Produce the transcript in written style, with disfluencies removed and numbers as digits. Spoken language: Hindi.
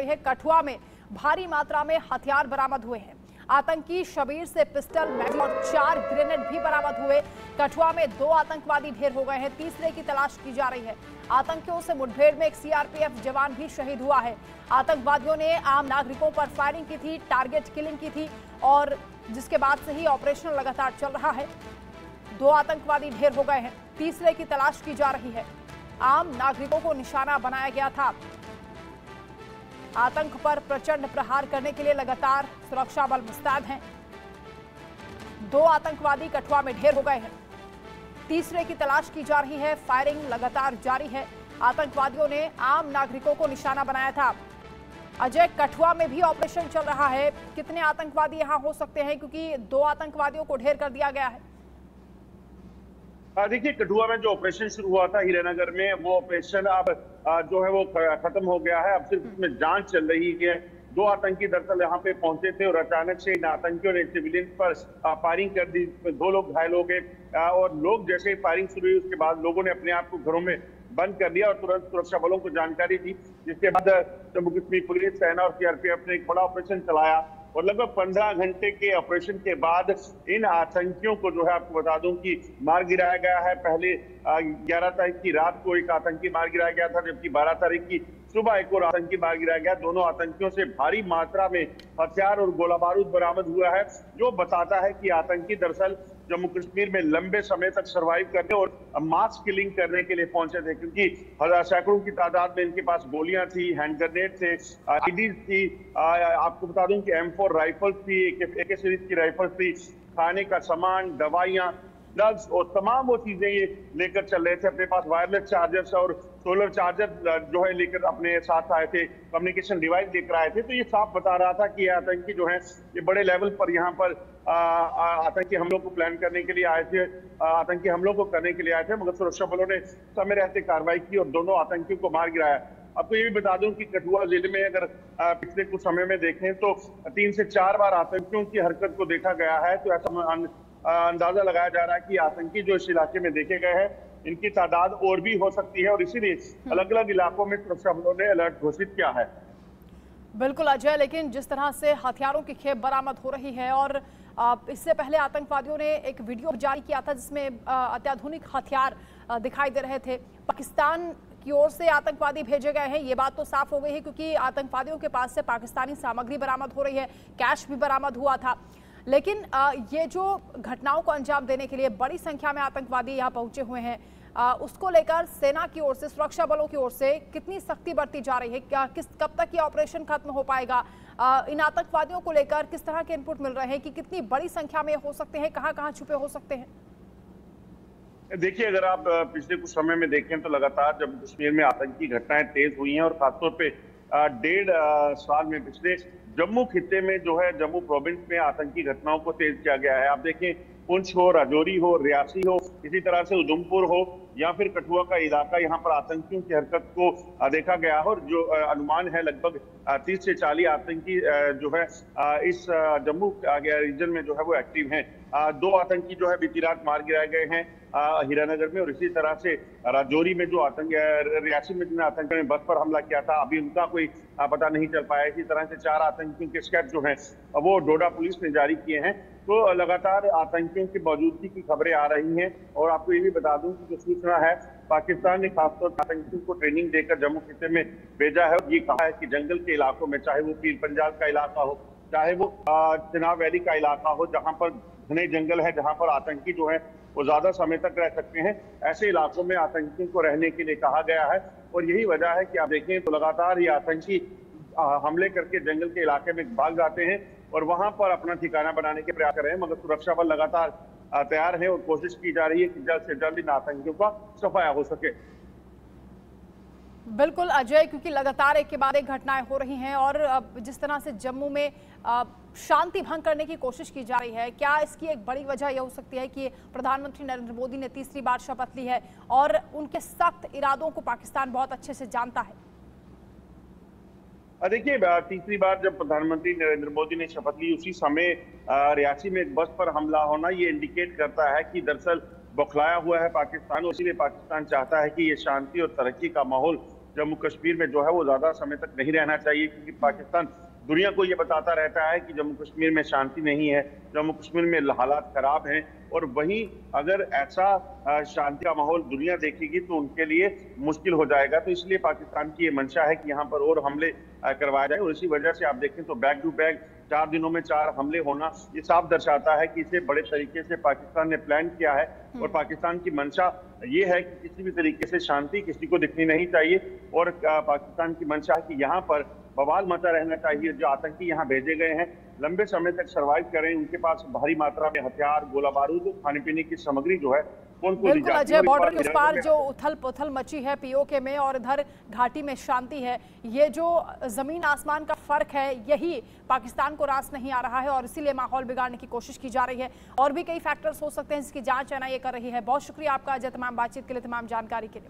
रही है। कठुआ में भारी मात्रा में हथियार बरामद हुए हैं। आतंकी शबीर से पिस्टल, मैगजीन और 4 ग्रेनेड भी बरामद हुए। कठुआ में 2 आतंकवादी ढेर हो गए हैं, तीसरे की तलाश की जा रही है। आतंकियों से मुठभेड़ में एक सीआरपीएफ जवान भी शहीद हुआ है। आतंकवादियों ने आम नागरिकों पर फायरिंग की थी, टारगेट किलिंग की थी और जिसके बाद से ही ऑपरेशन लगातार चल रहा है। 2 आतंकवादी ढेर हो गए हैं, तीसरे की तलाश की जा रही है। आम नागरिकों को निशाना बनाया गया था। आतंक पर प्रचंड प्रहार करने के लिए लगातार सुरक्षा बल मुस्तैद हैं। 2 आतंकवादी कठुआ में ढेर हो गए हैं, तीसरे की तलाश की जा रही है। फायरिंग लगातार जारी है। आतंकवादियों ने आम नागरिकों को निशाना बनाया था। अजय, कठुआ में भी ऑपरेशन चल रहा है, कितने आतंकवादी यहां हो सकते हैं, क्योंकि 2 आतंकवादियों को ढेर कर दिया गया है? देखिए, कठुआ में जो ऑपरेशन शुरू हुआ था हीरानगर में, वो ऑपरेशन अब जो है वो खत्म हो गया है। अब सिर्फ उसमें जांच चल रही है। 2 आतंकी दरअसल यहाँ पे पहुंचे थे और अचानक से इन आतंकियों ने सिविलियन पर फायरिंग कर दी। 2 लोग घायल हो गए और लोग जैसे ही फायरिंग शुरू हुई उसके बाद लोगों ने अपने आप को घरों में बंद कर दिया और तुरंत सुरक्षा बलों को जानकारी दी, जिसके बाद जम्मू कश्मीर पुलिस, सेना और सीआरपीएफ ने एक बड़ा ऑपरेशन चलाया और लगभग 15 घंटे के ऑपरेशन के बाद इन आतंकियों को जो है आपको बता दूं कि मार गिराया गया है। पहले 11 तारीख की रात को एक आतंकी मार गिराया गया था, जबकि 12 तारीख की सुबह एक और आतंकी मार गिराया गया। दोनों आतंकियों से भारी मात्रा में हथियार और गोला बारूद बरामद हुआ है, जो बताता है कि आतंकी दरअसल जम्मू कश्मीर में लंबे समय तक सर्वाइव करने और मास किलिंग करने के लिए पहुंचे थे, क्योंकि सैकड़ों की तादाद में इनके पास गोलियां थी, हैंड ग्रेनेड थे, आईडीज थी। आपको बता दूं कि M4 राइफल्स थी, AK सीरीज की राइफल्स थी, खाने का सामान, दवाइयां, ड्रग्स और तमाम वो चीजें ये लेकर चल रहे थे। अपने पास वायरलेस चार्जर्स और सोलर चार्जर जो है लेकर अपने साथ आए थे, कम्युनिकेशन डिवाइस लेकर आए थे। तो ये साफ बता रहा था कि ये आतंकी जो है ये बड़े लेवल पर यहाँ पर आतंकी हमलों को प्लान करने के लिए आए थे, आतंकी हमलों को करने के लिए आए थे, मगर सुरक्षा बलों ने समय रहते कार्रवाई की और दोनों आतंकियों को मार गिराया। आपको ये भी बता दूं कि कठुआ जिले में अगर पिछले कुछ समय में देखें तो 3 से 4 बार आतंकियों की हरकत को देखा गया है। तो ऐसा अंदाजा लगाया जा रहा है कि आतंकी जो इस इलाके में देखे गए हैं इनकी तादाद और भी हो सकती है और इसीलिए अलग अलग इलाकों में सुरक्षा बलों ने अलर्ट घोषित किया है। बिल्कुल अजय, लेकिन जिस तरह से हथियारों की खेप बरामद हो रही है और इससे पहले आतंकवादियों ने एक वीडियो जारी किया था जिसमें अत्याधुनिक हथियार दिखाई दे रहे थे। पाकिस्तान की ओर से आतंकवादी भेजे गए हैं, ये बात तो साफ हो गई है, क्योंकि आतंकवादियों के पास से पाकिस्तानी सामग्री बरामद हो रही है, कैश भी बरामद हुआ था। लेकिन ये जो घटनाओं को अंजाम देने के लिए बड़ी संख्या में आतंकवादी यहाँ पहुंचे हुए हैं, उसको लेकर सेना की ओर से, सुरक्षा बलों की ओर से कितनी सख्ती बरती जा रही है? क्या कब तक ये ऑपरेशन खत्म हो पाएगा? इन आतंकवादियों को लेकर किस तरह के इनपुट मिल रहे हैं कि कितनी बड़ी संख्या में हो सकते हैं, कहां छुपे हो सकते हैं? देखिए, अगर आप पिछले कुछ समय में देखें तो लगातार जम्मू कश्मीर में आतंकी घटनाएं तेज हुई हैं और खासतौर पे 1.5 साल में पिछले जम्मू खित्ते में जो है जम्मू प्रोविंस में आतंकी घटनाओं को तेज किया गया है। आप देखें, पुंछ हो, राजौरी हो, रियासी हो, इसी तरह से उधमपुर हो या फिर कठुआ का इलाका, यहाँ पर आतंकियों की हरकत को देखा गया है और जो अनुमान है लगभग 30 से 40 आतंकी जो है इस जम्मू रीजन में जो है वो एक्टिव हैं। 2 आतंकी जो है बीती रात मार गिराए गए हैं हीरानगर में और इसी तरह से राजौरी में जो आतंक, रियासी में जिन आतंकियों ने बस पर हमला किया था अभी उनका कोई पता नहीं चल पाया। इसी तरह से 4 आतंकियों के स्केच जो हैं वो डोडा पुलिस ने जारी किए हैं। तो लगातार आतंकियों की मौजूदगी की खबरें आ रही हैं और आपको ये भी बता दूं कि जो सूचना है, पाकिस्तान ने खासतौर पर आतंकियों को ट्रेनिंग देकर जम्मू खित्ते में भेजा है। ये कहा है कि जंगल के इलाकों में, चाहे वो पीर पंजाल का इलाका हो, चाहे वो चिनाब वैली का इलाका हो, जहां पर घने जंगल है, जहां पर आतंकी जो है वो ज्यादा समय तक रह सकते हैं, ऐसे इलाकों में आतंकियों को रहने के लिए कहा गया है। और यही वजह है कि आप देखें तो लगातार ये आतंकी हमले करके जंगल के इलाके में भाग जाते हैं और वहां पर अपना ठिकाना बनाने के प्रयास कर रहे हैं, मगर सुरक्षा बल लगातार तैयार है और कोशिश की जा रही है कि जल्द से जल्द इन आतंकियों का सफाया हो सके। बिल्कुल अजय, क्योंकि लगातार एक के बाद एक घटनाएं हो रही हैं और जिस तरह से जम्मू में शांति भंग करने की कोशिश की जा रही है, क्या इसकी एक बड़ी वजह यह हो सकती है कि प्रधानमंत्री नरेंद्र मोदी ने तीसरी बार शपथ ली है और उनके सख्त इरादों को पाकिस्तान बहुत अच्छे से जानता है? देखिए, तीसरी बार जब प्रधानमंत्री नरेंद्र मोदी ने शपथ ली उसी समय रियासी में एक बस पर हमला होना ये इंडिकेट करता है कि दरअसल बौखलाया हुआ है पाकिस्तान, इसीलिए पाकिस्तान चाहता है कि ये शांति और तरक्की का माहौल जम्मू कश्मीर में जो है वो ज्यादा समय तक नहीं रहना चाहिए, क्योंकि पाकिस्तान दुनिया को ये बताता रहता है कि जम्मू कश्मीर में शांति नहीं है, जम्मू कश्मीर में हालात खराब हैं। और वहीं अगर ऐसा शांति का माहौल दुनिया देखेगी तो उनके लिए मुश्किल हो जाएगा। तो इसलिए पाकिस्तान की ये मंशा है कि यहाँ पर और हमले करवाए जाए। और इसी वजह से आप देखें तो बैक टू बैक 4 दिनों में 4 हमले होना ये साफ दर्शाता है कि इसे बड़े तरीके से पाकिस्तान ने प्लान किया है। और पाकिस्तान की मंशा ये है कि किसी भी तरीके से शांति किसी को दिखनी नहीं चाहिए। और पाकिस्तान की मंशा है कि यहाँ पर बवाल मचा रहना चाहिए। जो आतंकी यहाँ भेजे गए हैं लंबे समय तक सर्वाइव करें, उनके पास भारी मात्रा में हथियार, गोला बारूद, खाने पीने की सामग्री जो है बिल्कुल अजय, बॉर्डर के उस पार जो उथल पुथल मची है पीओके में और इधर घाटी में शांति है, ये जो जमीन आसमान का फर्क है यही पाकिस्तान को रास नहीं आ रहा है और इसीलिए माहौल बिगाड़ने की कोशिश की जा रही है। और भी कई फैक्टर्स हो सकते हैं जिसकी जांच एनआईए कर रही है। बहुत शुक्रिया आपका अजय, तमाम बातचीत के लिए, तमाम जानकारी के लिए।